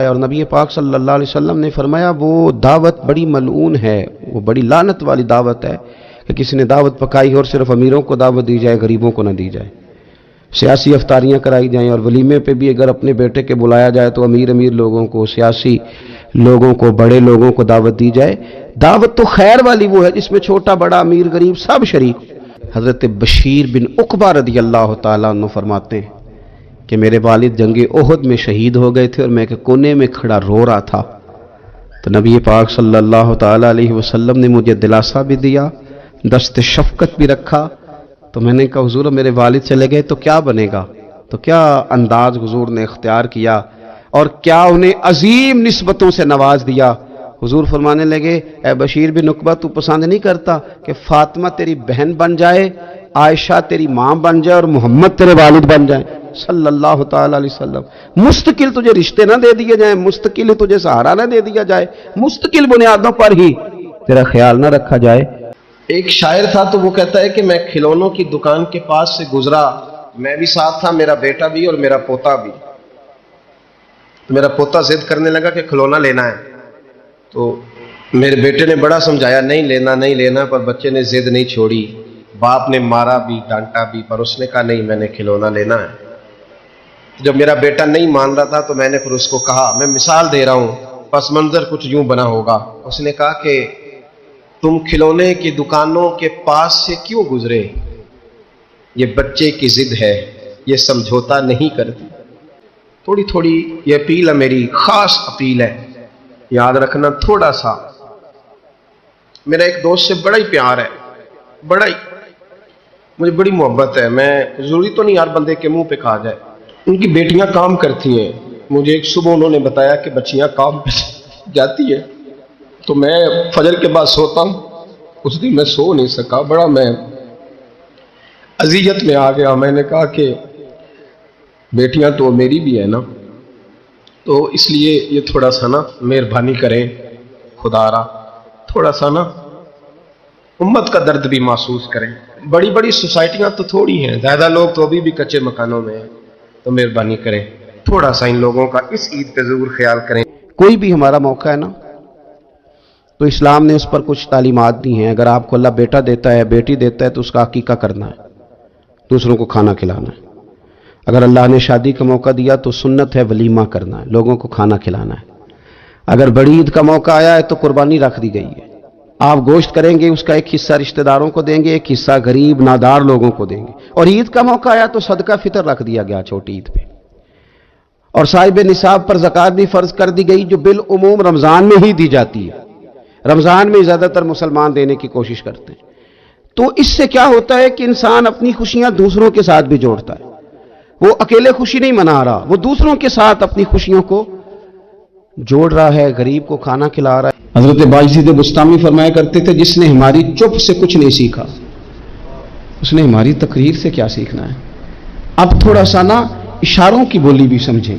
اور نبی پاک صلی اللہ علیہ وسلم نے فرمایا وہ دعوت بڑی ملعون ہے، وہ بڑی لعنت والی دعوت ہے کہ کسی نے دعوت پکائی اور صرف امیروں کو دعوت دی جائے، غریبوں کو نہ دی جائے، سیاسی افطاریاں کرائی جائیں، اور ولیمے پہ بھی اگر اپنے بیٹے کے بلایا جائے تو امیر لوگوں کو، سیاسی لوگوں کو، بڑے لوگوں کو دعوت دی جائے۔ دعوت تو خیر والی وہ ہے جس میں چھوٹا بڑا امیر غریب سب شریک۔ حضرت بشیر بن عقبہ رضی اللہ تعالیٰ عنہ فرماتے ہیں کہ میرے والد جنگ احد میں شہید ہو گئے تھے اور میں کونے میں کھڑا رو رہا تھا، تو نبی پاک صلی اللہ تعالیٰ علیہ وسلم نے مجھے دلاسا بھی دیا، دست شفقت بھی رکھا۔ تو میں نے کہا حضور میرے والد چلے گئے تو کیا بنے گا؟ تو کیا انداز حضور نے اختیار کیا اور کیا انہیں عظیم نسبتوں سے نواز دیا۔ حضور فرمانے لگے اے بشیر بن عقبہ تو پسند نہیں کرتا کہ فاطمہ تیری بہن بن جائے، عائشہ تیری ماں بن جائے اور محمد تیرے والد بن جائیں صلی اللہ تعالیٰ علیہ وسلم؟ مستقل تجھے رشتے نہ دے دیے جائیں، مستقل تجھے سہارا نہ دے دیا جائے، مستقل بنیادوں پر ہی تیرا خیال نہ رکھا جائے۔ ایک شاعر تھا تو وہ کہتا ہے کہ میں کھلونوں کی دکان کے پاس سے گزرا، میں بھی ساتھ تھا، میرا بیٹا بھی اور میرا پوتا بھی۔ میرا پوتا ضد کرنے لگا کہ کھلونا لینا ہے، تو میرے بیٹے نے بڑا سمجھایا نہیں لینا نہیں لینا، پر بچے نے ضد نہیں چھوڑی، باپ نے مارا بھی ڈانٹا بھی، پر اس نے کہا نہیں میں نے کھلونا لینا ہے۔ جب میرا بیٹا نہیں مان رہا تھا تو میں نے پھر اس کو کہا، میں مثال دے رہا ہوں، پس منظر کچھ یوں بنا ہوگا۔ اس نے کہا کہ تم کھلونے کی دکانوں کے پاس سے کیوں گزرے؟ یہ بچے کی ضد ہے، یہ سمجھوتا نہیں کرتی۔ تھوڑی تھوڑی یہ اپیل ہے، میری خاص اپیل ہے، یاد رکھنا تھوڑا سا۔ میرا ایک دوست سے بڑا ہی پیار ہے، بڑا ہی مجھے بڑی محبت ہے، میں ضروری تو نہیں ہر بندے کے منہ پہ کہا جائے۔ ان کی بیٹیاں کام کرتی ہیں، مجھے ایک صبح انہوں نے بتایا کہ بچیاں کام پہ جاتی ہیں، تو میں فجر کے بعد سوتا ہوں، اس دن میں سو نہیں سکا، بڑا میں اذیت میں آ گیا۔ میں نے کہا کہ بیٹیاں تو میری بھی ہے نا، تو اس لیے یہ تھوڑا سا نا مہربانی کریں خدا را، تھوڑا سا نا امت کا درد بھی محسوس کریں۔ بڑی بڑی سوسائٹیاں تو تھوڑی ہیں، زیادہ لوگ تو ابھی بھی کچے مکانوں میں ہیں، تو مہربانی کریں تھوڑا سا ان لوگوں کا اس عید پہ ضرور خیال کریں۔ کوئی بھی ہمارا موقع ہے نا تو اسلام نے اس پر کچھ تعلیمات دی ہیں۔ اگر آپ کو اللہ بیٹا دیتا ہے، بیٹی دیتا ہے، تو اس کا عقیقہ کرنا ہے، دوسروں کو کھانا کھلانا ہے۔ اگر اللہ نے شادی کا موقع دیا تو سنت ہے ولیمہ کرنا ہے، لوگوں کو کھانا کھلانا ہے۔ اگر بڑی عید کا موقع آیا ہے تو قربانی رکھ دی گئی ہے، آپ گوشت کریں گے، اس کا ایک حصہ رشتہ داروں کو دیں گے، ایک حصہ غریب نادار لوگوں کو دیں گے۔ اور عید کا موقع آیا تو صدقہ فطر رکھ دیا گیا چھوٹی عید پہ، اور صاحب نصاب پر زکوٰۃ بھی فرض کر دی گئی جو بالعموم رمضان میں ہی دی جاتی ہے۔ رمضان میں زیادہ تر مسلمان دینے کی کوشش کرتے ہیں۔ تو اس سے کیا ہوتا ہے کہ انسان اپنی خوشیاں دوسروں کے ساتھ بھی جوڑتا ہے، وہ اکیلے خوشی نہیں منا رہا، وہ دوسروں کے ساتھ اپنی خوشیوں کو جوڑ رہا ہے، غریب کو کھانا کھلا رہا ہے۔ حضرت باجید بستامی فرمایا کرتے تھے جس نے ہماری چپ سے کچھ نہیں سیکھا اس نے ہماری تقریر سے کیا سیکھنا ہے۔ اب تھوڑا سا نا اشاروں کی بولی بھی سمجھیں،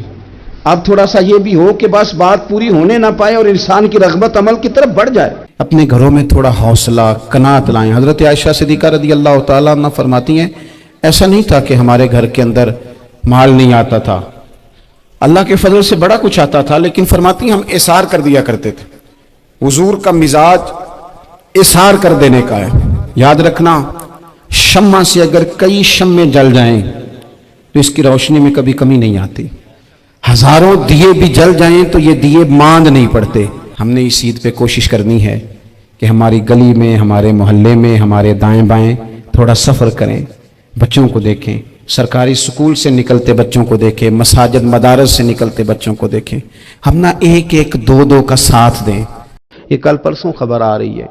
اب تھوڑا سا یہ بھی ہو کہ بس بات پوری ہونے نہ پائے اور انسان کی رغبت عمل کی طرف بڑھ جائے۔ اپنے گھروں میں تھوڑا حوصلہ قناعت لائیں۔ حضرت عائشہ صدیقہ رضی اللہ تعالیٰ عنہ فرماتی ہیں ایسا نہیں تھا کہ ہمارے گھر کے اندر مال نہیں آتا تھا، اللہ کے فضل سے بڑا کچھ آتا تھا، لیکن فرماتی ہیں ہم اثار کر دیا کرتے تھے۔ حضور کا مزاج اثار کر دینے کا ہے۔ یاد رکھنا شمع سے اگر کئی شمعیں جل جائیں تو اس کی روشنی میں کبھی کمی نہیں آتی، ہزاروں دیے بھی جل جائیں تو یہ دیے ماند نہیں پڑتے۔ ہم نے اس عید پہ کوشش کرنی ہے کہ ہماری گلی میں، ہمارے محلے میں، ہمارے دائیں بائیں تھوڑا سفر کریں، بچوں کو دیکھیں، سرکاری سکول سے نکلتے بچوں کو دیکھیں، مساجد مدارس سے نکلتے بچوں کو دیکھیں، ہم نہ ایک ایک دو دو کا ساتھ دیں۔ یہ کل پرسوں خبر آ رہی ہے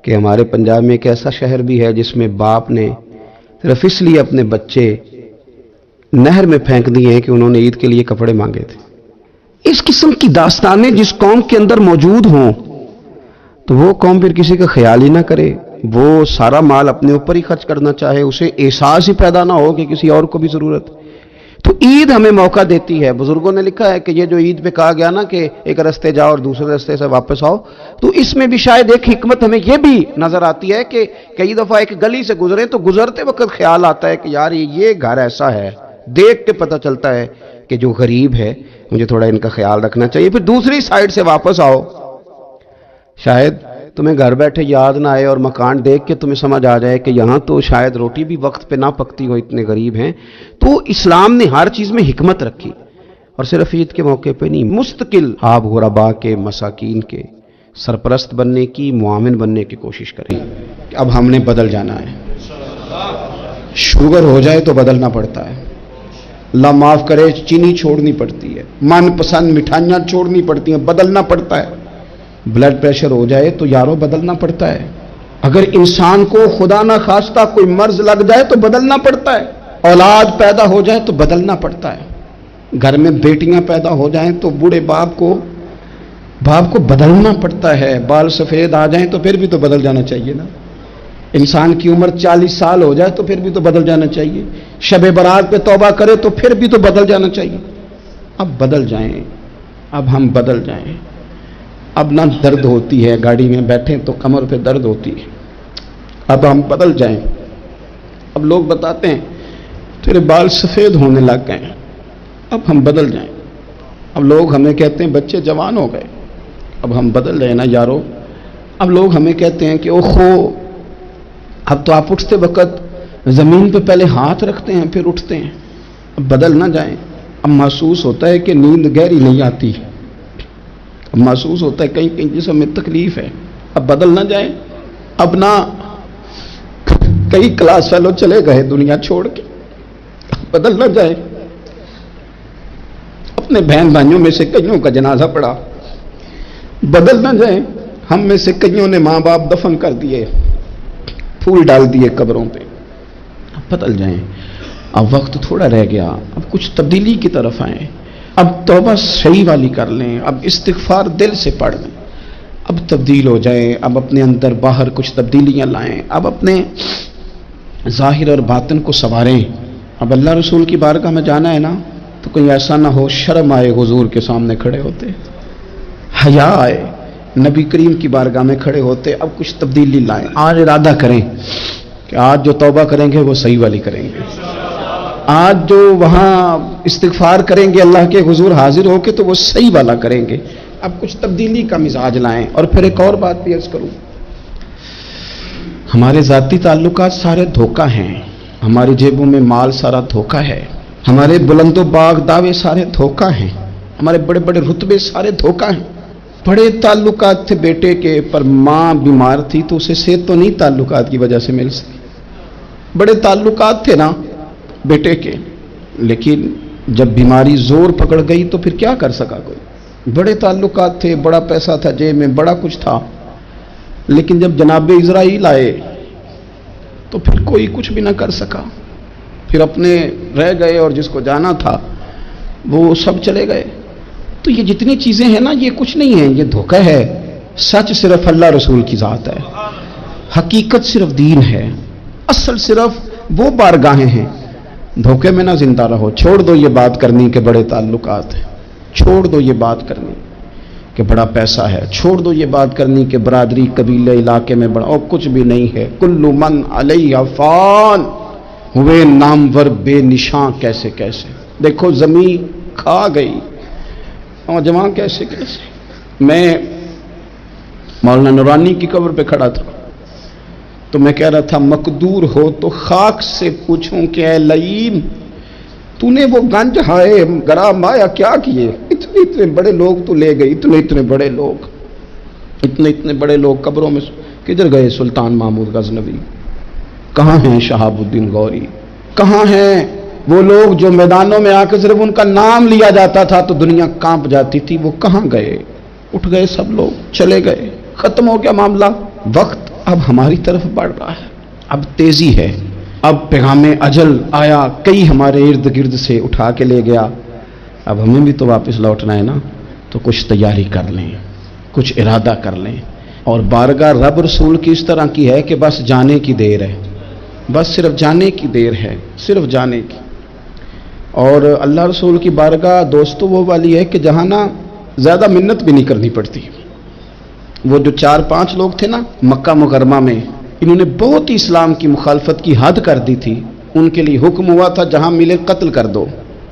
کہ ہمارے پنجاب میں ایک ایسا شہر بھی ہے جس میں باپ نے صرف اس لیے اپنے بچے نہر میں پھینک دیے ہیں کہ انہوں نے عید کے لیے کپڑے مانگے تھے۔ اس قسم کی داستانیں جس قوم کے اندر موجود ہوں تو وہ قوم پھر کسی کا خیال ہی نہ کرے، وہ سارا مال اپنے اوپر ہی خرچ کرنا چاہے، اسے احساس ہی پیدا نہ ہو کہ کسی اور کو بھی ضرورت۔ تو عید ہمیں موقع دیتی ہے۔ بزرگوں نے لکھا ہے کہ یہ جو عید پہ کہا گیا نا کہ ایک رستے جاؤ اور دوسرے رستے سے واپس آؤ، تو اس میں بھی شاید ایک حکمت ہمیں یہ بھی نظر آتی ہے کہ کئی دفعہ ایک گلی سے گزریں تو گزرتے وقت خیال آتا ہے کہ یار یہ گھر ایسا ہے، دیکھ کے پتہ چلتا ہے کہ جو غریب ہے مجھے تھوڑا ان کا خیال رکھنا چاہیے. پھر دوسری سائڈ سے واپس آؤ, شاید تمہیں گھر بیٹھے یاد نہ آئے اور مکان دیکھ کے تمہیں سمجھ آ جائے کہ یہاں تو شاید روٹی بھی وقت پہ نہ پکتی ہو, اتنے غریب ہیں. تو اسلام نے ہر چیز میں حکمت رکھی, اور صرف عید کے موقع پہ نہیں, مستقل آپ غربا کے, مساکین کے سرپرست بننے کی, معاون بننے کی کوشش کریں. اب ہم نے بدل جانا ہے. شوگر ہو جائے تو بدلنا پڑتا ہے, اللہ معاف کرے چینی چھوڑنی پڑتی ہے, من پسند مٹھائیاں چھوڑنی پڑتی ہیں, بدلنا پڑتا ہے. بلڈ پریشر ہو جائے تو یارو بدلنا پڑتا ہے. اگر انسان کو خدا نہ خواستہ کوئی مرض لگ جائے تو بدلنا پڑتا ہے. اولاد پیدا ہو جائے تو بدلنا پڑتا ہے. گھر میں بیٹیاں پیدا ہو جائیں تو بوڑھے باپ کو بدلنا پڑتا ہے. بال سفید آ جائیں تو پھر بھی تو بدل جانا چاہیے نا. انسان کی عمر 40 سال ہو جائے تو پھر بھی تو بدل جانا چاہیے. شب برات پہ توبہ کرے تو پھر بھی تو بدل جانا چاہیے. اب بدل جائیں, اب ہم بدل جائیں. اب نہ درد ہوتی ہے, گاڑی میں بیٹھیں تو کمر پہ درد ہوتی ہے. اب ہم بدل جائیں. اب لوگ بتاتے ہیں تیرے بال سفید ہونے لگ گئے ہیں, اب ہم بدل جائیں. اب لوگ ہمیں کہتے ہیں بچے جوان ہو گئے, اب ہم بدل رہے نا یارو. اب لوگ ہمیں کہتے ہیں کہ اوہو اب تو آپ اٹھتے وقت زمین پہ پہلے ہاتھ رکھتے ہیں پھر اٹھتے ہیں. اب بدل نہ جائیں. اب محسوس ہوتا ہے کہ نیند گہری نہیں آتی, اب محسوس ہوتا ہے کہیں کہیں جسم میں تکلیف ہے. اب بدل نہ جائیں. اب نہ کئی کلاس فیلو چلے گئے دنیا چھوڑ کے, بدل نہ جائیں. اپنے بہن بھائیوں میں سے کئیوں کا جنازہ پڑا, بدل نہ جائیں. ہم میں سے کئیوں نے ماں باپ دفن کر دیے, پھول ڈال دیے قبروں پہ. اب بدل جائیں. اب وقت تھوڑا رہ گیا, اب کچھ تبدیلی کی طرف آئیں. اب توبہ صحیح والی کر لیں, اب استغفار دل سے پڑھ لیں, اب تبدیل ہو جائیں. اب اپنے اندر باہر کچھ تبدیلیاں لائیں, اب اپنے ظاہر اور باطن کو سنواریں. اب اللہ رسول کی بارگاہ میں جانا ہے نا تو کوئی ایسا نہ ہو شرم آئے حضور کے سامنے کھڑے ہوتے, حیا آئے نبی کریم کی بارگاہ میں کھڑے ہوتے. اب کچھ تبدیلی لائیں. آج ارادہ کریں کہ آج جو توبہ کریں گے وہ صحیح والی کریں گے. آج جو وہاں استغفار کریں گے اللہ کے حضور حاضر ہو کے تو وہ صحیح والا کریں گے. اب کچھ تبدیلی کا مزاج لائیں. اور پھر ایک اور بات بھی عرض کروں, ہمارے ذاتی تعلقات سارے دھوکہ ہیں, ہماری جیبوں میں مال سارا دھوکہ ہے, ہمارے بلند و باغ دعوے سارے دھوکہ ہیں, ہمارے بڑے بڑے رتبے سارے دھوکہ ہیں. بڑے تعلقات تھے بیٹے کے, پر ماں بیمار تھی تو اسے صحت تو نہیں تعلقات کی وجہ سے مل سکی. بڑے تعلقات تھے نا بیٹے کے, لیکن جب بیماری زور پکڑ گئی تو پھر کیا کر سکا کوئی. بڑے تعلقات تھے, بڑا پیسہ تھا جیب میں, بڑا کچھ تھا, لیکن جب جناب اسرائیل آئے تو پھر کوئی کچھ بھی نہ کر سکا. پھر اپنے رہ گئے اور جس کو جانا تھا وہ سب چلے گئے. تو یہ جتنی چیزیں ہیں نا یہ کچھ نہیں ہیں, یہ دھوکہ ہے. سچ صرف اللہ رسول کی ذات ہے, حقیقت صرف دین ہے, اصل صرف وہ بارگاہیں ہیں. دھوکے میں نہ زندہ رہو. چھوڑ دو یہ بات کرنی کہ بڑے تعلقات ہیں, چھوڑ دو یہ بات کرنی کہ بڑا پیسہ ہے, چھوڑ دو یہ بات کرنی کہ برادری قبیلے علاقے میں بڑا, اور کچھ بھی نہیں ہے. کل من علیہ فان, ہوئے نامور بے نشاں کیسے کیسے. دیکھو زمین کھا گئی, نوجوان کیسے کیسے. میں مولانا نورانی کی قبر پہ کھڑا تھا تو میں کہہ رہا تھا مقدور ہو تو خاک سے پوچھوں کہ اے لئیم تو نے وہ گنج ہائے گرا مایا کیا کیے. اتنے اتنے بڑے لوگ تو لے گئی, اتنے اتنے بڑے لوگ, اتنے اتنے بڑے لوگ قبروں میں کدھر گئے. سلطان محمود غزنوی کہاں ہیں, شہاب الدین غوری کہاں ہیں. وہ لوگ جو میدانوں میں آ کے صرف ان کا نام لیا جاتا تھا تو دنیا کانپ جاتی تھی, وہ کہاں گئے. اٹھ گئے سب لوگ, چلے گئے, ختم ہو گیا معاملہ. وقت اب ہماری طرف بڑھ رہا ہے, اب تیزی ہے, اب پیغام اجل آیا, کئی ہمارے ارد گرد سے اٹھا کے لے گیا. اب ہمیں بھی تو واپس لوٹنا ہے نا, تو کچھ تیاری کر لیں, کچھ ارادہ کر لیں. اور بارگاہ رب رسول کی اس طرح کی ہے کہ بس جانے کی دیر ہے, بس صرف جانے کی دیر ہے, صرف جانے کی. اور اللہ رسول کی بارگاہ دوستو وہ والی ہے کہ جہاں نا زیادہ منت بھی نہیں کرنی پڑتی. وہ جو 4-5 لوگ تھے نا مکہ مکرمہ میں, انہوں نے بہت ہی اسلام کی مخالفت کی حد کر دی تھی. ان کے لیے حکم ہوا تھا جہاں ملے قتل کر دو,